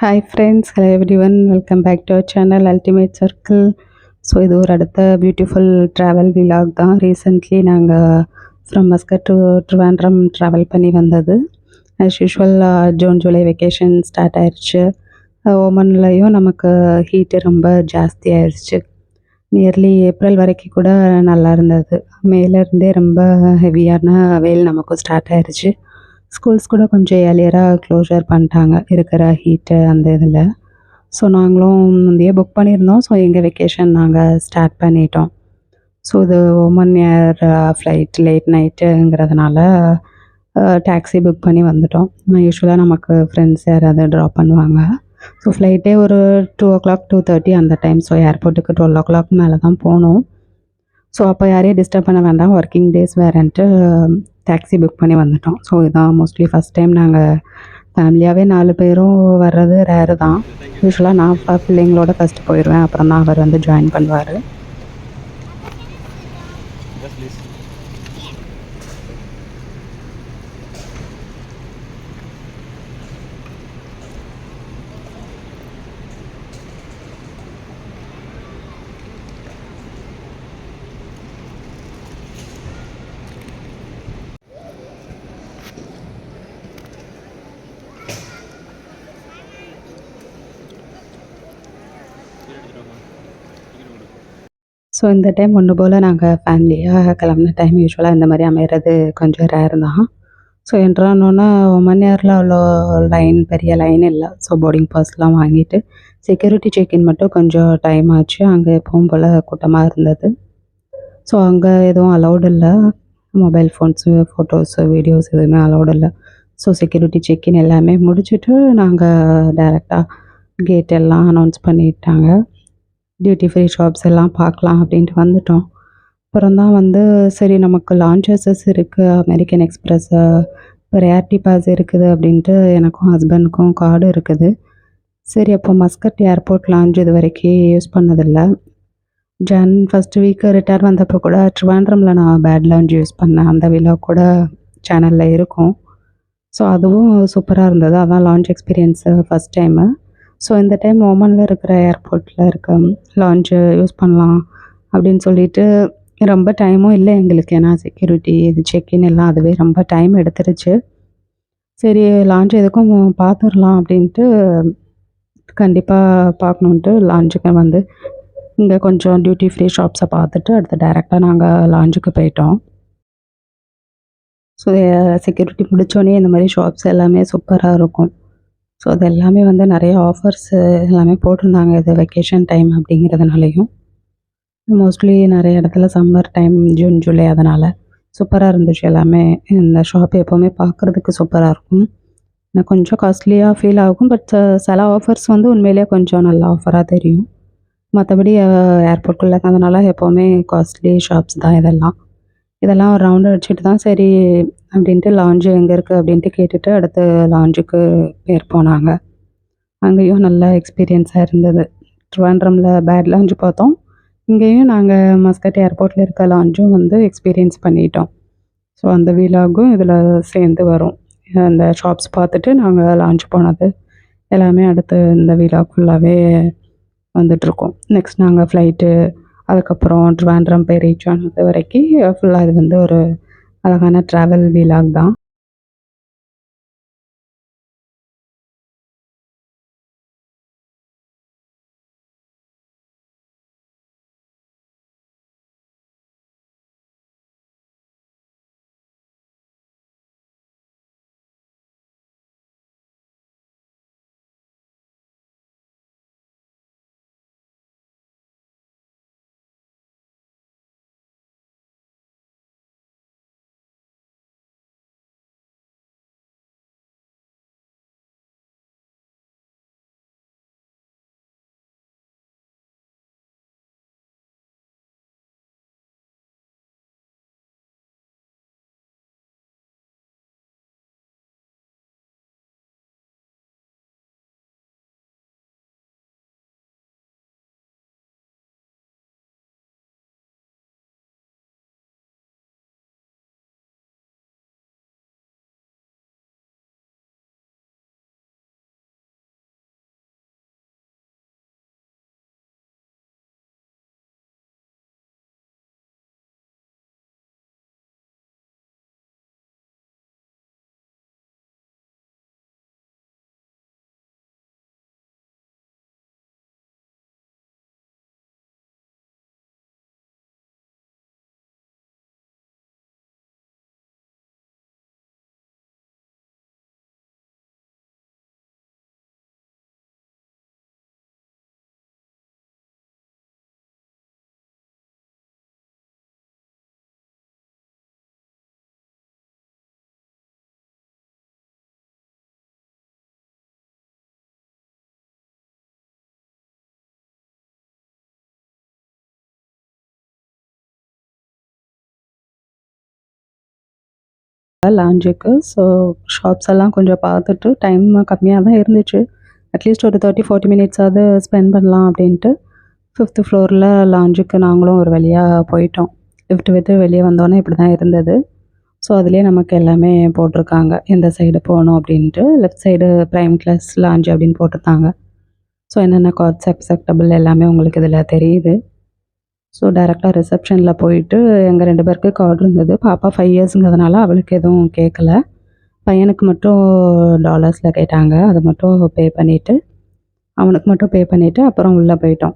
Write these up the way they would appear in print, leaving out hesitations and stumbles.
Hi friends, hello everyone, welcome back to our channel Ultimate Circle. So இது ஒரு அடுத்த beautiful travel vlog தான். Recently நாங்கள் from Muscat to Trivandrum travel பண்ணி வந்தது. As usual June July vacation start ஆயிடுச்சு. ஓமன்லேயும் நமக்கு ஹீட்டு ரொம்ப ஜாஸ்தி ஆயிடுச்சு. நியர்லி ஏப்ரல் வரைக்கும் கூட நல்லா இருந்தது. மேலேருந்தே ரொம்ப ஹெவியான வெயில் நமக்கும் ஸ்டார்ட் ஆயிடுச்சு. ஸ்கூல்ஸ் கூட கொஞ்சம் ஏர்லியராக க்ளோஷர் பண்ணிட்டாங்க இருக்கிற ஹீட்டு அந்த இதில். ஸோ நாங்களும் முந்தையே புக் பண்ணியிருந்தோம். ஸோ எங்கள் வெக்கேஷன் நாங்கள் ஸ்டார்ட் பண்ணிட்டோம். ஸோ இது ஒமன் ஏர் ஃப்ளைட் லேட் நைட்டுங்கிறதுனால டாக்ஸி புக் பண்ணி வந்துட்டோம். யூஸ்வலாக நமக்கு ஃப்ரெண்ட்ஸ் யாராவது ட்ராப் பண்ணுவாங்க. ஸோ ஃப்ளைட்டே ஒரு 2:00 2:30 அந்த டைம். ஸோ ஏர்போர்ட்டுக்கு 12:00 மேலே தான் போகணும். ஸோ அப்போ யாரையும் டிஸ்டர்ப் பண்ண வேண்டாம், ஒர்க்கிங் டேஸ் வேறன்ட்டு டாக்ஸி புக் பண்ணி வந்துட்டோம். ஸோ இதான் மோஸ்ட்லி ஃபஸ்ட் டைம் நாங்கள் ஃபேமிலியாகவே 4 பேரும் வர்றது ரேரு தான். யூஸ்வலாக நான் பிள்ளைங்களோட ஃபஸ்ட்டு போயிடுவேன், அப்புறம் தான் அவர் வந்து ஜாயின் பண்ணுவார். ஸோ இந்த டைம் ஒன்று போல் நாங்கள் ஃபேமிலியாக கிளம்புன டைம் யூஸ்வலாக இந்த மாதிரி அமைகிறது கொஞ்சம் ரேர் தான். ஸோ என்ட்ரானோன்னா 1 இயரில் அவ்வளோ பெரிய லைன் இல்லை. ஸோ போர்டிங் பாஸ்லாம் வாங்கிட்டு செக்யூரிட்டி செக்இன் மட்டும் கொஞ்சம் டைம் ஆச்சு. அங்கே எப்பவும் போல் கூட்டமாக இருந்தது. ஸோ அங்கே எதுவும் அலௌடு இல்லை. மொபைல் ஃபோன்ஸு, ஃபோட்டோஸு, வீடியோஸ் எதுவுமே அலௌடு இல்லை. ஸோ செக்யூரிட்டி செக்இன் எல்லாமே முடிச்சுட்டு நாங்கள் டேரெக்டாக கேட் எல்லாம் அனௌன்ஸ் பண்ணிட்டாங்க. டியூட்டி ஃப்ரீ ஷாப்ஸ் எல்லாம் பார்க்கலாம் அப்படின்ட்டு வந்துட்டோம். அப்புறம் தான் வந்து சரி நமக்கு லான்ச்சஸஸ் இருக்குது, அமெரிக்கன் எக்ஸ்பிரஸ்ஸு, ரேர்டி பாஸ் இருக்குது அப்படின்ட்டு எனக்கும் ஹஸ்பண்டுக்கும் கார்டு இருக்குது. சரி அப்போ மஸ்கட் ஏர்போர்ட் லான்ச் இது வரைக்கும் யூஸ் பண்ணதில்ல. ஃபஸ்ட்டு வீக்கு ரிட்டர்ன் வந்தப்போ கூட ட்ரிவாண்ட்ரமில் நான் பேட் லான்ச் யூஸ் பண்ணேன். அந்த விலாக் கூட சேனலில் இருக்கும். ஸோ அதுவும் சூப்பராக இருந்தது. அதான் launch experience first time. So இந்த டைம் ஓமனில் இருக்கிற ஏர்போர்ட்டில் இருக்க லான்ச்சு யூஸ் பண்ணலாம் அப்படின்னு சொல்லிட்டு ரொம்ப டைமும் இல்லை எங்களுக்கு. ஏன்னா செக்யூரிட்டி இது செக்இன் எல்லாம் அதுவே ரொம்ப டைம் எடுத்துருச்சு. சரி லான்ச் எதுக்கும் பார்த்துடலாம் அப்படின்ட்டு கண்டிப்பாக பார்க்கணுன்ட்டு லான்ச்சுக்கு வந்து இங்கே கொஞ்சம் டியூட்டி ஃப்ரீ ஷாப்ஸை பார்த்துட்டு அடுத்து டைரெக்டாக நாங்கள் லான்ச்சுக்கு போயிட்டோம். ஸோ செக்யூரிட்டி முடித்தோடனே இந்த மாதிரி ஷாப்ஸ் எல்லாமே சூப்பராக இருக்கும். ஸோ அது எல்லாமே வந்து நிறைய ஆஃபர்ஸு எல்லாமே போட்டிருந்தாங்க. இது வெக்கேஷன் டைம் அப்படிங்கிறதுனாலையும் மோஸ்ட்லி நிறைய இடத்துல சம்மர் டைம் ஜூன் ஜூலை அதனால் சூப்பராக இருந்துச்சு எல்லாமே. இந்த ஷாப் எப்போவுமே பார்க்குறதுக்கு சூப்பராக இருக்கும். எனக்கு கொஞ்சம் காஸ்ட்லியாக ஃபீல் ஆகும். பட் சில ஆஃபர்ஸ் வந்து உண்மையிலேயே கொஞ்சம் நல்ல ஆஃபராக தெரியும். மற்றபடி ஏர்போர்ட்குள்ளே அதனால் எப்போவுமே காஸ்ட்லி ஷாப்ஸ் தான் இதெல்லாம். இதெல்லாம் ஒரு ரவுண்டு அடிச்சுட்டு தான் சரி அப்படின்ட்டு லான்ச்சு எங்கே இருக்குது அப்படின்ட்டு கேட்டுட்டு அடுத்து லான்ச்சுக்கு பேர் போனாங்க. அங்கேயும் நல்ல எக்ஸ்பீரியன்ஸாக இருந்தது. ட்ரிவாண்ட்ரமில் பேட் லான்ச் பார்த்தோம். இங்கேயும் நாங்கள் மஸ்கட் ஏர்போர்ட்டில் இருக்க லான்ச்சும் வந்து எக்ஸ்பீரியன்ஸ் பண்ணிட்டோம். ஸோ அந்த வீலாகும் இதில் சேர்ந்து வரும். அந்த ஷாப்ஸ் பார்த்துட்டு நாங்கள் லான்ச் போனது எல்லாமே அடுத்து இந்த வீலாக் ஃபுல்லாகவே வந்துட்டுருக்கோம். நெக்ஸ்ட் நாங்கள் ஃப்ளைட்டு அதுக்கப்புறம் ட்ரிவாண்ட்ரம் போய் ரீச் ஆனது வரைக்கும் ஃபுல்லாக இது வந்து ஒரு அழகான ட்ராவல் வீலாக் தான். லாஞ்சுக்கு. ஸோ ஷாப்ஸ் எல்லாம் கொஞ்சம் பார்த்துட்டு டைம் கம்மியாக தான் இருந்துச்சு. அட்லீஸ்ட் ஒரு 30-40 மினிட்ஸாவது ஸ்பெண்ட் பண்ணலாம் அப்படின்ட்டு 5த் ஃப்ளோரில் லாஞ்சுக்கு நாங்களும் ஒரு வழியாக போயிட்டோம். லிஃப்ட் விட்டு வெளியே வந்தோன்னே இப்படி தான் இருந்தது. ஸோ அதிலேயே நமக்கு எல்லாமே போட்டிருக்காங்க. எந்த சைடு போகணும் அப்படின்ட்டு. Left side prime class lounge அப்படின்னு போட்டிருந்தாங்க. ஸோ என்னென்ன கார்ட்ஸ் அக்செப்டபிள் எல்லாமே உங்களுக்கு இதில் தெரியுது. ஸோ டைரெக்டாக ரிசப்ஷனில் போயிட்டு எங்கள் 2 பேருக்கு கார்டு இருந்தது. பாப்பா 5 இயர்ஸுங்கிறதுனால அவளுக்கு எதுவும் கேட்கல. பையனுக்கு மட்டும் டாலர்ஸில் கேட்டாங்க. அதை மட்டும் பே பண்ணிவிட்டு அவனுக்கு மட்டும் பே பண்ணிவிட்டு அப்புறம் உள்ளே போயிட்டோம்.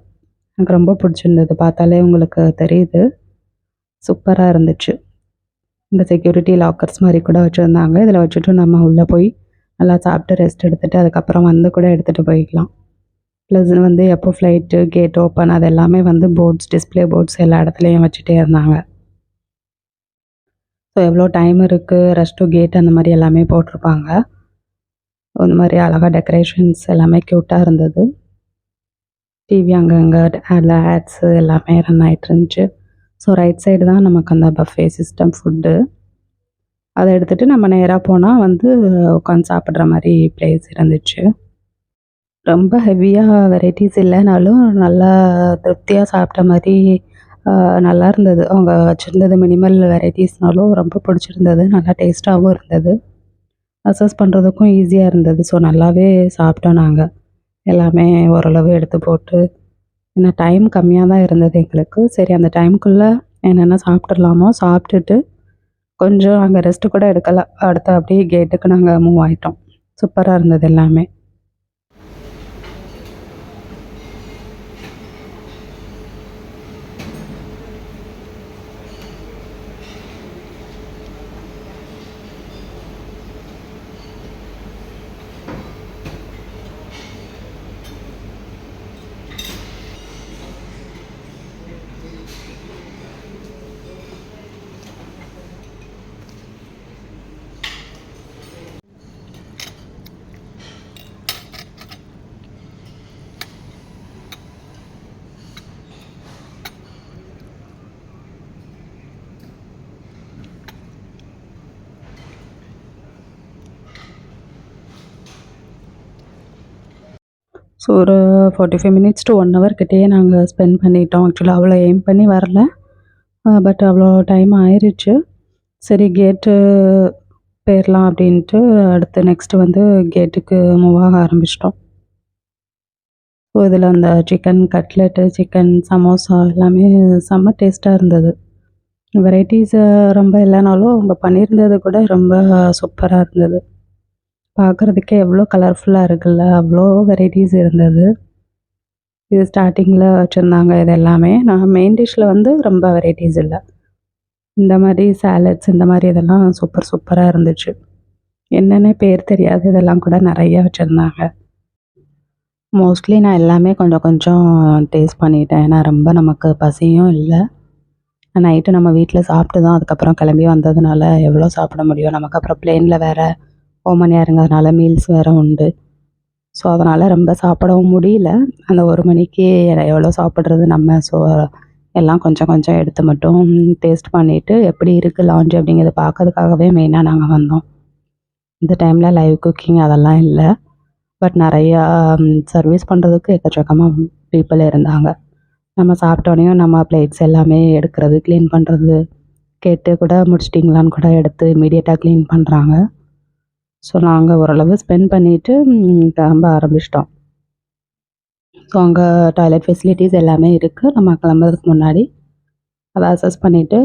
எனக்கு ரொம்ப பிடிச்சிருந்தது. பார்த்தாலே உங்களுக்கு தெரியுது. சூப்பராக இருந்துச்சு. இந்த செக்யூரிட்டி லாக்கர்ஸ் மாதிரி கூட வச்சுருந்தாங்க. இதில் வச்சுட்டு நம்ம உள்ளே போய் நல்லா சாப்பிட்டு ரெஸ்ட் எடுத்துகிட்டு அதுக்கப்புறம் வந்து கூட எடுத்துகிட்டு போய்க்கலாம். ப்ளஸ் வந்து எப்போ ஃப்ளைட்டு கேட் ஓப்பன் அது எல்லாமே வந்து போர்ட்ஸ் டிஸ்பிளே போர்ட்ஸ் எல்லா இடத்துலையும் வச்சுட்டே இருந்தாங்க. ஸோ எவ்வளோ டைம் இருக்குது, ரஷ் டு கேட் அந்த மாதிரி எல்லாமே போட்டிருப்பாங்க. இந்த மாதிரி அழகாக டெக்கரேஷன்ஸ் எல்லாமே க்யூட்டாக இருந்தது. டிவி அங்கங்கே அதில் ஆட்ஸு எல்லாமே ரன் ஆகிட்டு இருந்துச்சு. ஸோ ரைட் சைடு தான் நமக்கு அந்த பஃபே சிஸ்டம் ஃபுட்டு. அதை எடுத்துகிட்டு நம்ம நேராக போனால் வந்து உட்காந்து சாப்பிட்ற மாதிரி ப்ளேஸ் இருந்துச்சு. ரொம்ப ஹெவியாக வெரைட்டிஸ் இல்லைனாலும் நல்லா திருப்தியாக சாப்பிட்ட மாதிரி நல்லா இருந்தது. அவங்க வச்சுருந்தது மினிமல் வெரைட்டிஸ்னாலும் ரொம்ப பிடிச்சிருந்தது. நல்லா டேஸ்ட்டாகவும் இருந்தது. அசஸ் பண்ணுறதுக்கும் ஈஸியாக இருந்தது. ஸோ நல்லாவே சாப்பிட்டோம் நாங்கள். எல்லாமே ஓரளவு எடுத்து போட்டு ஏன்னா டைம் கம்மியாக தான் இருந்தது எங்களுக்கு. சரி அந்த டைமுக்குள்ளே என்னென்ன சாப்பிட்றலாமோ சாப்பிட்டுட்டு கொஞ்சம் அங்கே ரெஸ்ட்டு கூட எடுக்கல. அடுத்து அப்படியே கேட்டுக்கு நாங்கள் மூவ் ஆகிட்டோம். சூப்பராக இருந்தது எல்லாமே. ஸோ ஒரு 45 மினிட்ஸ் டு 1 ஹவர் கிட்டேயே நாங்கள் ஸ்பெண்ட் பண்ணிட்டோம். ஆக்சுவலாக அவ்வளோ எய்ம் பண்ணி வரல. பட் அவ்வளோ டைம் ஆயிடுச்சு. சரி கேட்டு போயிடலாம் அப்படின்ட்டு அடுத்து நெக்ஸ்ட்டு வந்து கேட்டுக்கு மூவ் ஆக ஆரம்பிச்சிட்டோம். ஸோ இதில் அந்த சிக்கன் கட்லெட்டு, சிக்கன் சமோசா எல்லாமே செம்ம டேஸ்ட்டாக இருந்தது. வெரைட்டிஸ் ரொம்ப இல்லைனாலும் அவங்க பண்ணியிருந்தது கூட ரொம்ப சூப்பராக இருந்தது. பார்க்குறதுக்கே எவ்வளோ கலர்ஃபுல்லாக இருக்குல்ல, அவ்வளோ வெரைட்டிஸ் இருந்தது. இது ஸ்டார்டிங்கில் வச்சுருந்தாங்க இது எல்லாமே. நான் மெயின் டிஷ்ஷில் வந்து ரொம்ப வெரைட்டிஸ் இல்லை. இந்த மாதிரி சாலட்ஸ் இந்த மாதிரி இதெல்லாம் சூப்பராக இருந்துச்சு. என்னென்ன பேர் தெரியாது இதெல்லாம் கூட நிறைய வச்சுருந்தாங்க. மோஸ்ட்லி நான் எல்லாமே கொஞ்சம் கொஞ்சம் டேஸ்ட் பண்ணிட்டேன். ஏன்னா ரொம்ப நமக்கு பசியும் இல்லை. நைட்டு நம்ம வீட்டில் சாப்பிட்டு தான் அதுக்கப்புறம் கிளம்பி வந்ததுனால எவ்வளோ சாப்பிட முடியும். நமக்கு அப்புறம் ப்ளேனில் வேறு ஓமன் ஏருங்கிறதுனால மீல்ஸ் வேறு உண்டு. ஸோ அதனால் ரொம்ப சாப்பிடவும் முடியல. அந்த 1 மணிக்கு எவ்வளோ சாப்பிட்றது நம்ம. ஸோ எல்லாம் கொஞ்சம் கொஞ்சம் எடுத்து மட்டும் டேஸ்ட் பண்ணிவிட்டு எப்படி இருக்குது லான்ச் அப்படிங்கிறத பார்க்கறதுக்காகவே மெயினாக நாங்கள் வந்தோம். இந்த டைமில் லைவ் குக்கிங் அதெல்லாம் இல்லை. பட் நிறையா சர்வீஸ் பண்ணுறதுக்கு எக்கச்சக்கமாக பீப்புள் இருந்தாங்க. நம்ம சாப்பிட்டோனையும் நம்ம பிளேட்ஸ் எல்லாமே எடுக்கிறது, க்ளீன் பண்ணுறது, கேட்டு கூட முடிச்சிட்டிங்களான்னு கூட எடுத்து இமீடியட்டாக க்ளீன் பண்ணுறாங்க. ஸோ நாங்கள் ஓரளவு ஸ்பெண்ட் பண்ணிவிட்டு கிளம்ப ஆரம்பிச்சிட்டோம். ஸோ அங்கே டாய்லெட் ஃபெசிலிட்டிஸ் எல்லாமே இருக்குது. நம்ம கிளம்புறதுக்கு முன்னாடி அதை அசஸ் பண்ணிவிட்டு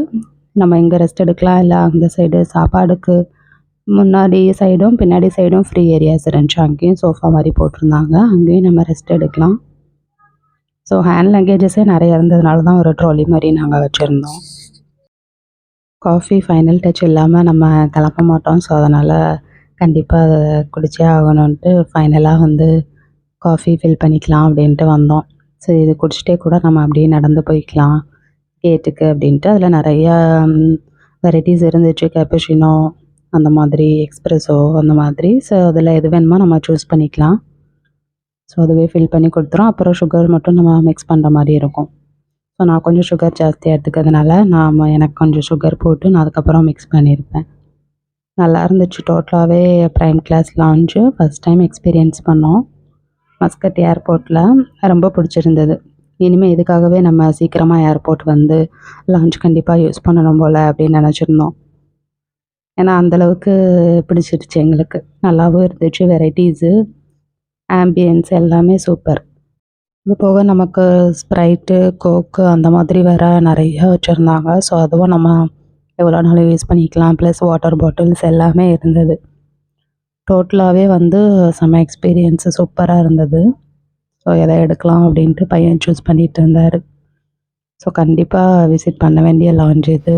நம்ம இங்கே ரெஸ்ட் எடுக்கலாம், இல்லை அந்த சைடு சாப்பாடுக்கு முன்னாடி சைடும் பின்னாடி சைடும் ஃப்ரீ ஏரியாஸ் இருந்துச்சு. அங்கேயும் சோஃபா மாதிரி போட்டிருந்தாங்க. அங்கேயும் நம்ம ரெஸ்ட் எடுக்கலாம். ஸோ ஹேண்ட் லக்கேஜஸே நிறைய இருந்ததுனால தான் ஒரு ட்ராலி மாதிரி நாங்கள் வச்சுருந்தோம். காஃபி ஃபைனல் டச் இல்லாமல் நம்ம கிளம்ப மாட்டோம். ஸோ அதனால் கண்டிப்பாக அதை குடிச்சே ஆகணுன்ட்டு ஃபைனலாக வந்து காஃபி ஃபில் பண்ணிக்கலாம் அப்படின்ட்டு வந்தோம். சரி இது குடிச்சிட்டே கூட நம்ம அப்படியே நடந்து போய்க்கலாம் கேட்டுக்கு அப்படின்ட்டு. அதில் நிறையா வெரைட்டிஸ் இருந்துச்சு. கேப்புச்சினோ அந்த மாதிரி, எக்ஸ்ப்ரெஸோ அந்த மாதிரி. ஸோ அதில் எது வேணுமோ நம்ம சூஸ் பண்ணிக்கலாம். ஸோ அதுவே ஃபில் பண்ணி கொடுத்துரும். அப்புறம் சுகர் மட்டும் நம்ம மிக்ஸ் பண்ணுற மாதிரி இருக்கும். ஸோ நான் கொஞ்சம் சுகர் ஜாஸ்தியாக எடுத்துக்கிறதுனால எனக்கு கொஞ்சம் சுகர் போட்டு நான் அதுக்கப்புறம் மிக்ஸ் பண்ணியிருப்பேன். நல்லா இருந்துச்சு. டோட்டலாகவே prime class lounge first time experience பண்ணோம் மஸ்கட் ஏர்போர்ட்டில். ரொம்ப பிடிச்சிருந்தது. இனிமேல் இதுக்காகவே நம்ம சீக்கிரமாக ஏர்போர்ட் வந்து லான்ச் கண்டிப்பாக யூஸ் பண்ணணும் போல் அப்படின்னு நினச்சிருந்தோம். ஏன்னா அந்தளவுக்கு பிடிச்சிருச்சு எங்களுக்கு. நல்லாவும் இருந்துச்சு. வெரைட்டிஸு, ஆம்பியன்ஸ் எல்லாமே சூப்பர். இது போக நமக்கு ஸ்ப்ரைட்டு, கோக்கு அந்த மாதிரி வேறு நிறைய வச்சுருந்தாங்க. ஸோ அதுவும் நம்ம எவ்வளோ நாளும் யூஸ் பண்ணிக்கலாம். ப்ளஸ் வாட்டர் பாட்டில்ஸ் எல்லாமே இருந்தது. டோட்டலாகவே வந்து செம்ம எக்ஸ்பீரியன்ஸு சூப்பராக இருந்தது. ஸோ எதை எடுக்கலாம் அப்படின்ட்டு பையன் சூஸ் பண்ணிகிட்டு இருந்தார். ஸோ கண்டிப்பாக விசிட் பண்ண வேண்டிய லான்ச் இது.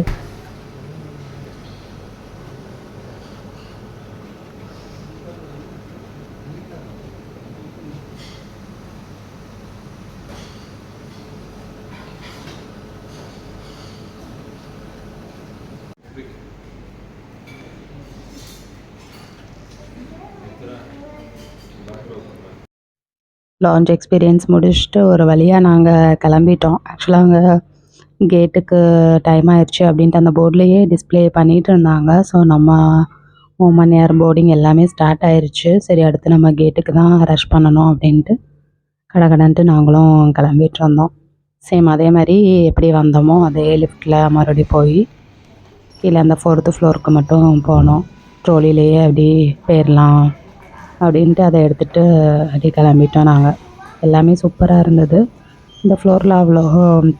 லான்ச் எக்ஸ்பீரியன்ஸ் முடிச்சுட்டு ஒரு வழியாக நாங்கள் கிளம்பிட்டோம். ஆக்சுவலாக அங்கே கேட்டுக்கு டைம் ஆயிடுச்சு அப்படின்ட்டு அந்த போர்ட்லேயே டிஸ்ப்ளே பண்ணிகிட்டு இருந்தாங்க. ஸோ நம்ம ஓமன் ஏர் போர்டிங் எல்லாமே ஸ்டார்ட் ஆயிடுச்சு. சரி அடுத்து நம்ம கேட்டுக்கு தான் ரஷ் பண்ணணும் அப்படின்ட்டு கடகடன்ட்டு நாங்களும் கிளம்பிட்டு இருந்தோம். சேம் அதே மாதிரி எப்படி வந்தோமோ அதே லிஃப்ட்டில் மறுபடியும் போய் கீழே அந்த 4th ஃப்ளோருக்கு மட்டும் போனோம். ட்ரோலிலேயே அப்படி போயிடலாம் அப்படின்ட்டு அதை எடுத்துகிட்டு அப்படியே கிளம்பிட்டோம் நாங்கள். எல்லாமே சூப்பராக இருந்தது. இந்த ஃப்ளோரில் அவ்வளோ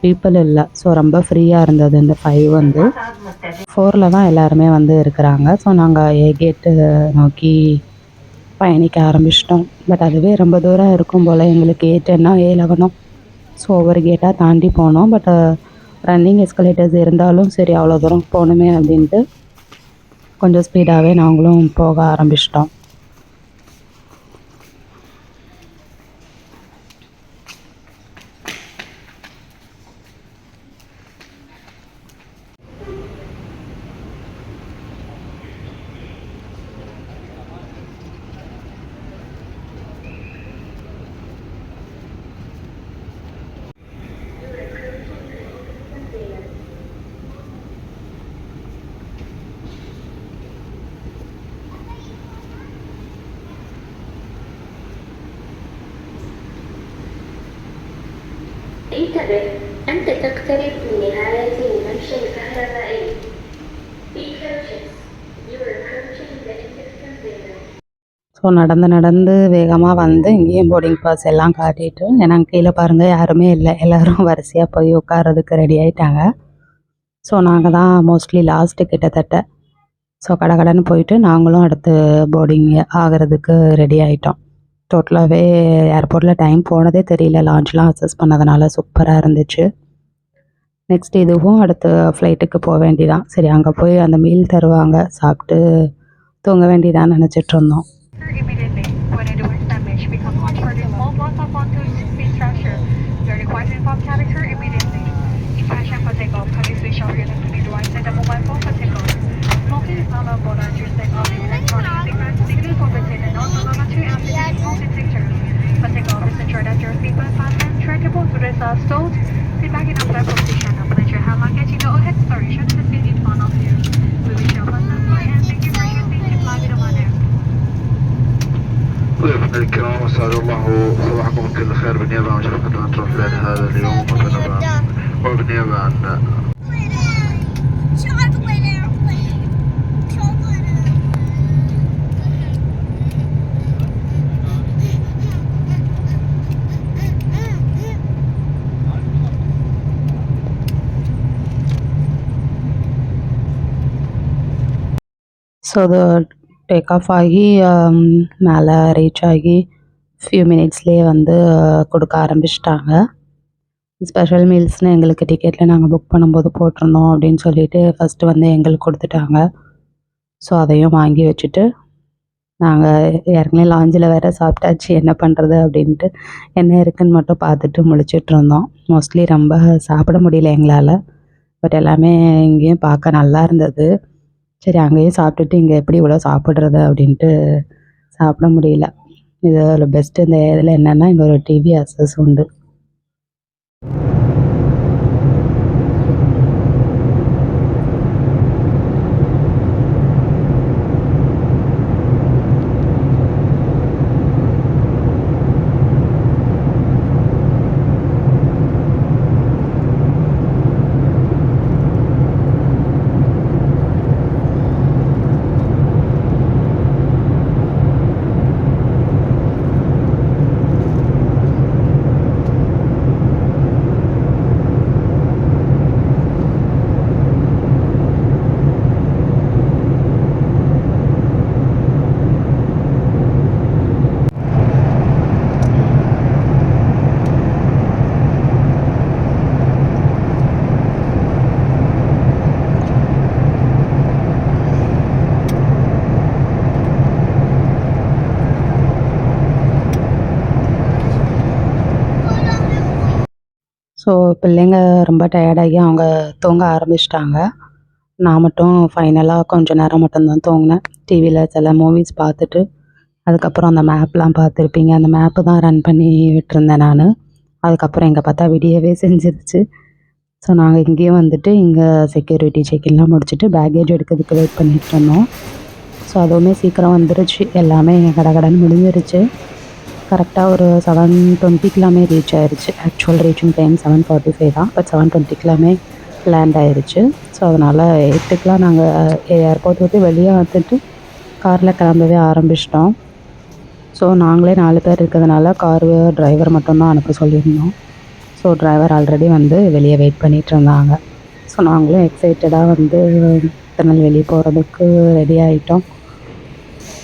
பீப்புள் இல்லை. ஸோ ரொம்ப ஃப்ரீயாக இருந்தது. இந்த 5 வந்து 4ல் தான் எல்லாருமே வந்து இருக்கிறாங்க. ஸோ நாங்கள் ஏ கேட்டு நோக்கி பயணிக்க ஆரம்பிச்சிட்டோம். பட் அதுவே ரொம்ப தூரம் இருக்கும் போல் எங்களுக்கு A10 A11. ஸோ ஒவ்வொரு கேட்டாக தாண்டி போனோம். பட் ரன்னிங் எஸ்கலேட்டர்ஸ் இருந்தாலும் சரி அவ்வளோ தூரம் போகணுமே அப்படின்ட்டு கொஞ்சம் ஸ்பீடாகவே நாங்களும் போக ஆரம்பிச்சிட்டோம். انتبه، أنت تقترب من نهاية الممشى الكهربائي. Be cautious. You are approaching the exit container. So நடந்து வேகமாக வந்து இங்கேயும் போர்டிங் பாஸ் எல்லாம் காட்டிட்டு, ஏன்னா கீழே பாருங்கள் யாருமே இல்லை. எல்லோரும் வரிசையாக போய் உட்கார்றதுக்கு ரெடி ஆகிட்டாங்க. ஸோ நாங்கள் தான் மோஸ்ட்லி லாஸ்ட்டு கிட்டத்தட்ட. ஸோ கடகடன்னு போயிட்டு நாங்களும் அடுத்து போர்டிங் ஆகிறதுக்கு ரெடி ஆகிட்டோம். டோட்டலாகவே ஏர்போர்ட்டில் டைம் போனதே தெரியல. லான்ச்லாம் அக்சஸ் பண்ணதுனால சூப்பராக இருந்துச்சு. நெக்ஸ்ட் இதுவும் அடுத்து ஃப்ளைட்டுக்கு போக வேண்டியதான். சரி அங்கே போய் அந்த மீல் தருவாங்க, சாப்பிட்டு தூங்க வேண்டியதான் நினச்சிட்டு இருந்தோம். Sit back in a flat position and place your hand luggage in the overhead storage unit the seat in front of you. We wish you a pleasant flight and thank you for choosing to fly with Oman Air. ضيوفنا الكرام اسعد الله صباحكم بكل خير. بالنيابه عن شركه انترفلايت هذا اليوم وبالنيابه عن so அது take off ஆகி மேலே reach ஆகி few மினிட்ஸ்லேயே வந்து கொடுக்க ஆரம்பிச்சிட்டாங்க. Special மீல்ஸ்னு எங்களுக்கு டிக்கெட்டில் நாங்கள் book பண்ணும்போது போட்டிருந்தோம் அப்படின்னு சொல்லிட்டு ஃபஸ்ட்டு வந்து எங்களுக்கு கொடுத்துட்டாங்க. ஸோ அதையும் வாங்கி வச்சுட்டு நாங்கள் ஏற்கனவே லாஞ்சில் வேறு சாப்பிட்டாச்சு, என்ன பண்ணுறது அப்படின்ட்டு என்ன இருக்குதுன்னு மட்டும் பார்த்துட்டு முழிச்சிட்ருந்தோம். மோஸ்ட்லி ரொம்ப சாப்பிட முடியல எங்களால். பட் எல்லாமே இங்கேயும் பார்க்க நல்லா இருந்தது. சரி அங்கேயும் சாப்பிட்டுட்டு இங்கே எப்படி இவ்வளோ சாப்பிட்றது அப்படின்ட்டு சாப்பிட முடியல. இதில் பெஸ்ட்டு இந்த இதில் என்னென்னா இங்கே ஒரு டிவி அக்சஸ் உண்டு. ஸோ பிள்ளைங்க ரொம்ப டயர்டாகி அவங்க தூங்க ஆரம்பிச்சிட்டாங்க. நான் மட்டும் ஃபைனலாக கொஞ்சம் நேரம் மட்டும்தான் தூங்கினேன். டிவியில் சில மூவிஸ் பார்த்துட்டு அதுக்கப்புறம் அந்த மேப்லாம் பார்த்துருப்பீங்க. அந்த மேப்பு தான் ரன் பண்ணி விட்டுருந்தேன் நான். அதுக்கப்புறம் எங்கே பார்த்தா விடியவே செஞ்சிருச்சு. ஸோ நாங்கள் இங்கேயும் வந்துட்டு இங்கே செக்யூரிட்டி செக்கின்லாம் முடிச்சுட்டு பேக்கேஜ் எடுக்கிறதுக்கு வெயிட் பண்ணிட்டு இருந்தோம். ஸோ அதுவுமே சீக்கிரம் வந்துருச்சு. எல்லாமே கடகடன்னு முடிஞ்சிருச்சு. கரெக்டாக ஒரு 7:20க்கெல்லாமே ரீச் ஆயிருச்சு. ஆக்சுவல் ரீச்சிங் டைம் 7:45 தான். பட் 7:20க்கெல்லாமே லேண்ட் ஆயிருச்சு. ஸோ அதனால் 8க்கெலாம் நாங்கள் ஏர்போர்ட் விட்டு வெளியே வந்துட்டு காரில் கிளம்பவே ஆரம்பிச்சிட்டோம். ஸோ நாங்களே 4 பேர் இருக்கிறதுனால காரு டிரைவர் மட்டும்தான் அனுப்ப சொல்லியிருந்தோம். ஸோ டிரைவர் ஆல்ரெடி வந்து வெளியே வெயிட் பண்ணிகிட்டு இருந்தாங்க. ஸோ நாங்களும் எக்ஸைட்டடாக வந்து திருநெல்வேலி போகிறதுக்கு ரெடி ஆகிட்டோம்.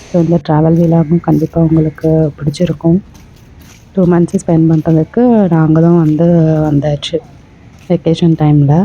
ஸோ இந்த ட்ராவல் விலாகும் கண்டிப்பாக உங்களுக்கு பிடிச்சிருக்கும். 2 months ஸ்பெண்ட் பண்ணுறதுக்கு நாங்களும் வந்து வந்தாச்சு வெக்கேஷன் டைமில்.